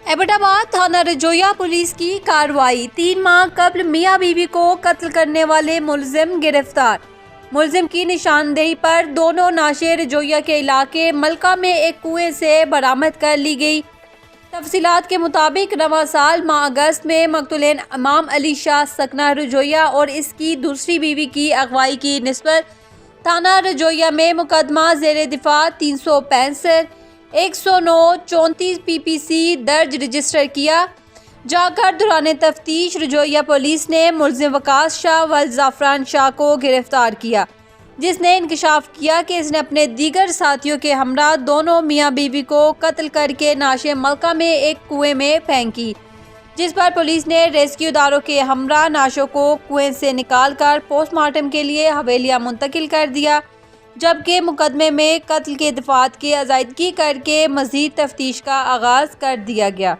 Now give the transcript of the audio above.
Abbott آباد تھانہ رجویہ police کی کارروائی 3 ماہ قبل میاں بیوی کو قتل کرنے والے ملزم گرفتار۔ ملزم کی نشاندہی پر دونوں نعشیں رجویہ کے علاقے ملکہ میں ایک کنویں سے برآمد کر لی گئی۔ تفصیلات کے مطابق رواں سال ماہ اگست میں مقتولین امام علی شاہ سکنہ رجویہ اور اس کی دوسری بیوی کی اغوائی کی نسبت تھانہ رجویہ میں مقدمہ زیر دفاع 365 109 34 PPC درج رجسٹر کیا جا کر دوران تفتیش رجویہ پولیس نے ملزم وقاص شاہ و زعفران شاہ کو گرفتار کیا، جس نے انکشاف کیا کہ اس نے اپنے دیگر ساتھیوں کے ہمراہ دونوں میاں بیوی کو قتل کر کے نعشیں ملکہ میں ایک کنویں میں پھینکی، جس پر پولیس نے ریسکیو اداروں کے ہمراہ نعشوں کو کنویں سے نکال کر پوسٹ مارٹم کے لیے حویلیہ منتقل کر دیا، جبکہ مقدمے میں قتل کے دفعات کی ازائیدگی کر کے مزید تفتیش کا آغاز کر دیا گیا۔